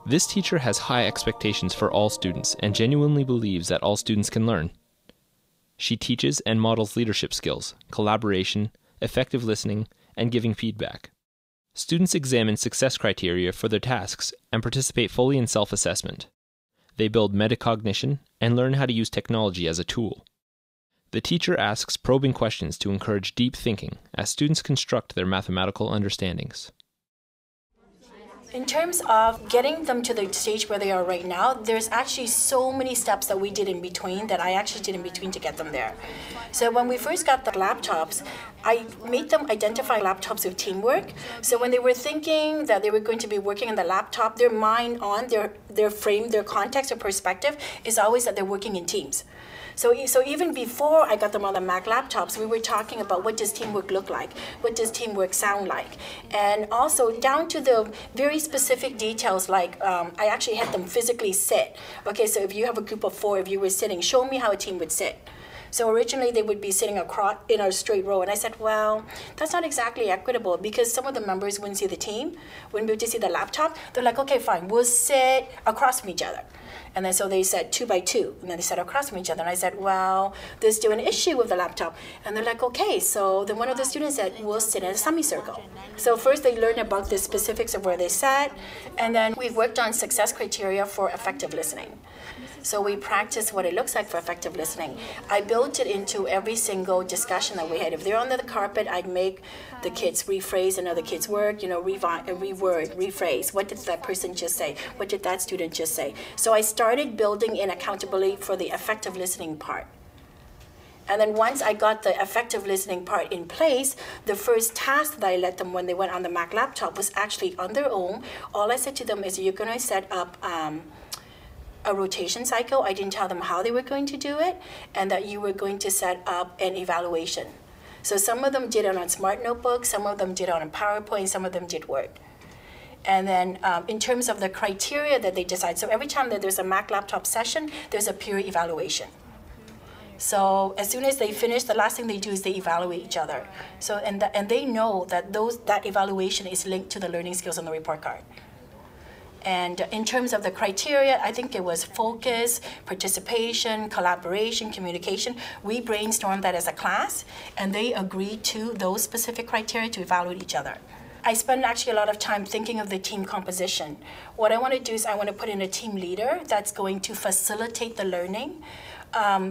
This teacher has high expectations for all students and genuinely believes that all students can learn. She teaches and models leadership skills, collaboration, effective listening, and giving feedback. Students examine success criteria for their tasks and participate fully in self-assessment. They build metacognition and learn how to use technology as a tool. The teacher asks probing questions to encourage deep thinking as students construct their mathematical understandings. In terms of getting them to the stage where they are right now, there's actually so many steps that we did in between, that I actually did in between to get them there. So when we first got the laptops, I made them identify laptops with teamwork. So when they were thinking that they were going to be working on the laptop, their mind on their frame, their context or perspective is always that they're working in teams. So even before I got them on the Mac laptops, we were talking about what does teamwork look like? What does teamwork sound like? And also down to the very specific details, like I actually had them physically sit. Okay, so if you have a group of 4, if you were sitting, show me how a team would sit. So originally they would be sitting across in a straight row, and I said, well, that's not exactly equitable because some of the members wouldn't see the team, wouldn't be able to see the laptop. They're like, okay, fine, we'll sit across from each other. And then so they said 2 by 2, and then they sat across from each other. And I said, well, there's still an issue with the laptop. And they're like, okay. So then one of the students said, we'll sit in a semicircle. So first they learned about the specifics of where they sat, and then we worked on success criteria for effective listening. So we practiced what it looks like for effective listening. I built it into every single discussion that we had. If they're under the carpet, I'd make the kids rephrase another kid's word, reword, rephrase. What did that person just say? What did that student just say? So I started building in accountability for the effective listening part. And then once I got the effective listening part in place, the first task that I let them when they went on the Mac laptop was actually on their own. All I said to them is, you're going to set up a rotation cycle. I didn't tell them how they were going to do it, and that you were going to set up an evaluation. So some of them did it on Smart Notebook, some of them did it on PowerPoint, some of them did Word. And then in terms of the criteria that they decide, so every time that there's a Mac laptop session, there's a peer evaluation. So as soon as they finish, the last thing they do is they evaluate each other. So and they know that that evaluation is linked to the learning skills on the report card. And in terms of the criteria, I think it was focus, participation, collaboration, communication. We brainstormed that as a class, and they agreed to those specific criteria to evaluate each other. I spend actually a lot of time thinking of the team composition. What I want to do is I want to put in a team leader that's going to facilitate the learning.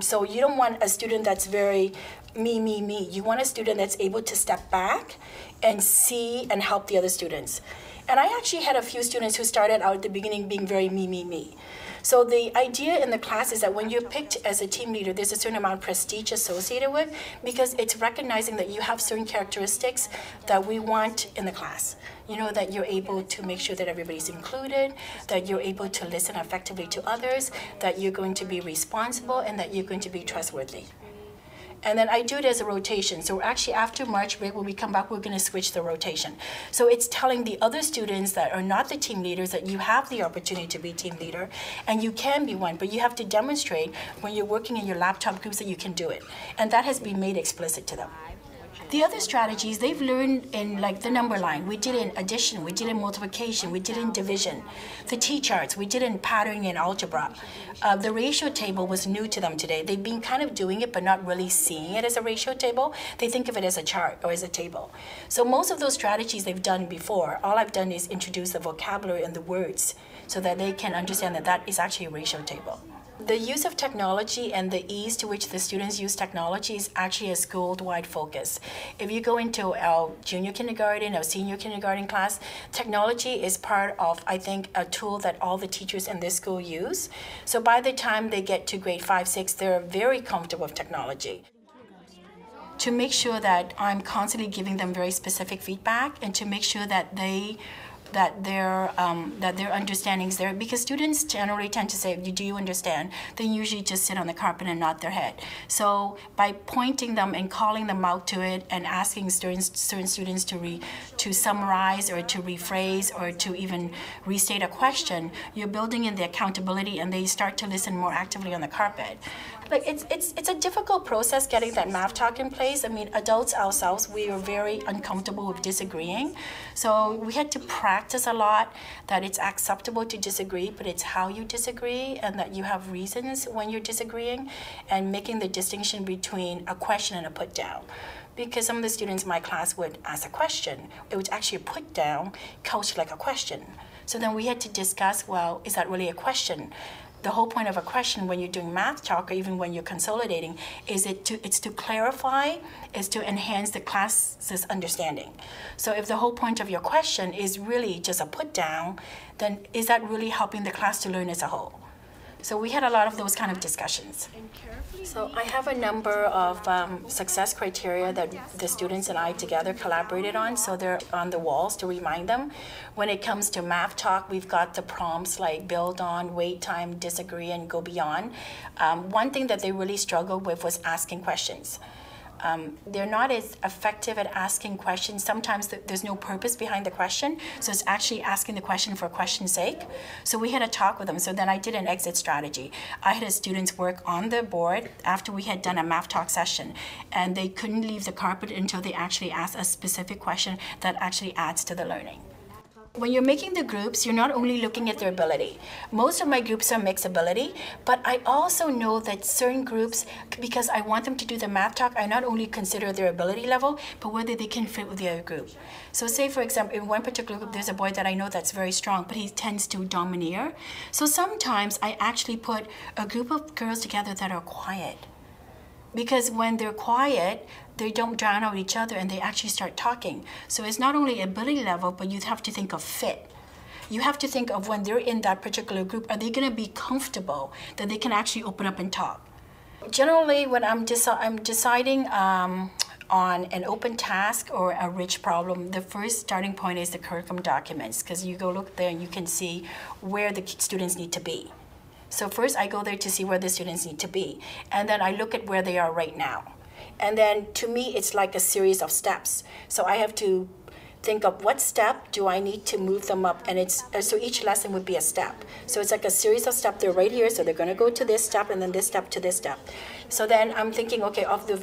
So you don't want a student that's very me, me, me. You want a student that's able to step back and see and help the other students. And I actually had a few students who started out at the beginning being very me, me, me. So the idea in the class is that when you're picked as a team leader, there's a certain amount of prestige associated with, because it's recognizing that you have certain characteristics that we want in the class. That you're able to make sure that everybody's included, that you're able to listen effectively to others, that you're going to be responsible, and that you're going to be trustworthy. And then I do it as a rotation. So actually after March break, when we come back, we're going to switch the rotation. So it's telling the other students that are not the team leaders that you have the opportunity to be team leader, and you can be one, but you have to demonstrate when you're working in your laptop groups that you can do it. And that has been made explicit to them. The other strategies they've learned in the number line. We did in addition, we did in multiplication, we did in division. The T-charts, we did in patterning and algebra. The ratio table was new to them today. They've been kind of doing it but not really seeing it as a ratio table. They think of it as a chart or as a table. So most of those strategies they've done before, all I've done is introduce the vocabulary and the words so that they can understand that that is actually a ratio table. The use of technology and the ease to which the students use technology is actually a school-wide focus. If you go into our junior kindergarten, our senior kindergarten class, technology is part of, I think, a tool that all the teachers in this school use. So by the time they get to grade 5, 6, they're very comfortable with technology. To make sure that I'm constantly giving them very specific feedback, and to make sure that their understanding's there, because students generally tend to say, do you understand? They usually just sit on the carpet and nod their head. So by pointing them and calling them out to it and asking certain students to to summarize or to rephrase or to even restate a question, you're building in the accountability and they start to listen more actively on the carpet. Like it's a difficult process getting that math talk in place. I mean, adults ourselves, we are very uncomfortable with disagreeing. So we had to practice a lot that it's acceptable to disagree, but it's how you disagree and that you have reasons when you're disagreeing, and making the distinction between a question and a put down. Because some of the students in my class would ask a question. It was actually a put down couched like a question. So then we had to discuss, well, is that really a question? The whole point of a question when you're doing math talk or even when you're consolidating is it's to clarify, is to enhance the class's understanding. So if the whole point of your question is really just a put down, then is that really helping the class to learn as a whole? So we had a lot of those kind of discussions. So I have a number of success criteria that the students and I together collaborated on. So they're on the walls to remind them. When it comes to math talk, we've got the prompts like build on, wait time, disagree, and go beyond. One thing that they really struggled with was asking questions. They're not as effective at asking questions. Sometimes there's no purpose behind the question, so it's actually asking the question for question's sake. So we had a talk with them. So then I did an exit strategy. I had the students work on the board after we had done a math talk session, and they couldn't leave the carpet until they actually asked a specific question that actually adds to the learning. When you're making the groups, you're not only looking at their ability. Most of my groups are mixed ability, but I also know that certain groups, because I want them to do the math talk, I not only consider their ability level, but whether they can fit with the other group. So say, for example, in one particular group, there's a boy that I know that's very strong, but he tends to domineer. So sometimes I actually put a group of girls together that are quiet. Because when they're quiet, they don't drown out each other and they actually start talking. So it's not only ability level, but you have to think of fit. You have to think of when they're in that particular group, are they gonna be comfortable that they can actually open up and talk? Generally, when I'm deciding on an open task or a rich problem, the first starting point is the curriculum documents, because you go look there and you can see where the students need to be. So first I go there to see where the students need to be, and then I look at where they are right now. And then to me, it's like a series of steps. So I have to think of what step do I need to move them up, and so each lesson would be a step. So it's like a series of steps. They're right here, so they're going to go to this step, and then this step to this step. So then I'm thinking, okay, of the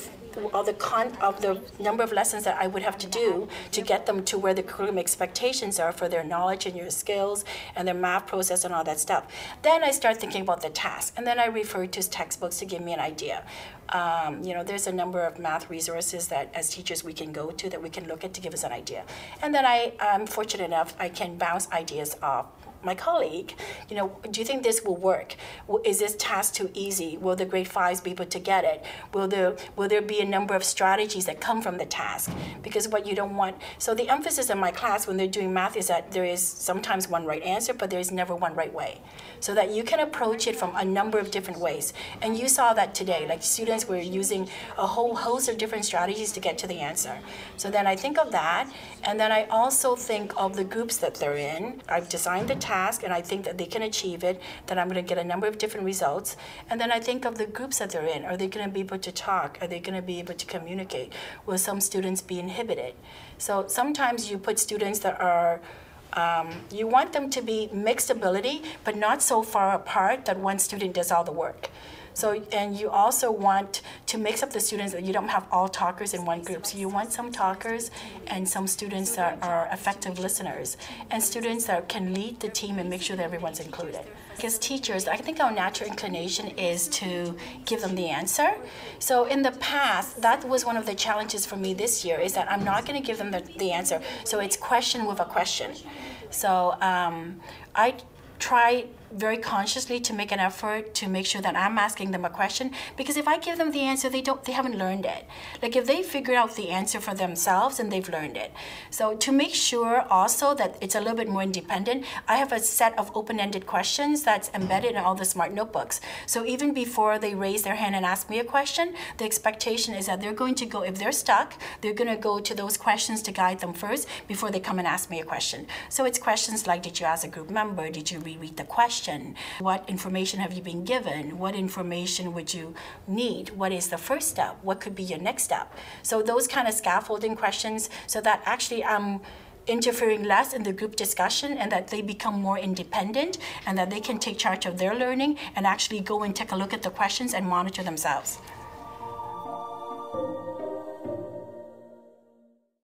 number of lessons that I would have to do to get them to where the curriculum expectations are for their knowledge and your skills and their math process and all that stuff. Then I start thinking about the task, and then I refer to textbooks to give me an idea. There's a number of math resources that as teachers we can go to that we can look at to give us an idea. And then I'm fortunate enough I can bounce ideas off my colleague. Do you think this will work? Is this task too easy? Will the grade 5s be able to get it? Will there be a number of strategies that come from the task? Because what you don't want, so the emphasis in my class when they're doing math is that there is sometimes one right answer, but there is never one right way. So that you can approach it from a number of different ways. And you saw that today, like students were using a whole host of different strategies to get to the answer. So then I think of that, and then I also think of the groups that they're in. I've designed the task, and I think that they can achieve it, that I'm going to get a number of different results. And then I think of the groups that they're in. Are they going to be able to talk? Are they going to be able to communicate? Will some students be inhibited? So sometimes you put students that are you want them to be mixed ability, but not so far apart that one student does all the work. So, and you also want to mix up the students that you don't have all talkers in one group. So you want some talkers and some students that are effective listeners, and students that can lead the team and make sure that everyone's included. As teachers, I think our natural inclination is to give them the answer. So in the past, that was one of the challenges for me this year, is that I'm not going to give them the answer. So it's question with a question. So I try very consciously to make an effort to make sure that I'm asking them a question, because if I give them the answer, they haven't learned it. Like if they figure out the answer for themselves and they've learned it. So to make sure also that it's a little bit more independent, I have a set of open-ended questions that's embedded in all the smart notebooks. So even before they raise their hand and ask me a question, the expectation is that they're going to go, if they're stuck, they're going to go to those questions to guide them first before they come and ask me a question. So it's questions like, did you ask a group member? Did you reread the question? What information have you been given? What information would you need? What is the first step? What could be your next step? So those kind of scaffolding questions, so that actually I'm interfering less in the group discussion, and that they become more independent, and that they can take charge of their learning and actually go and take a look at the questions and monitor themselves.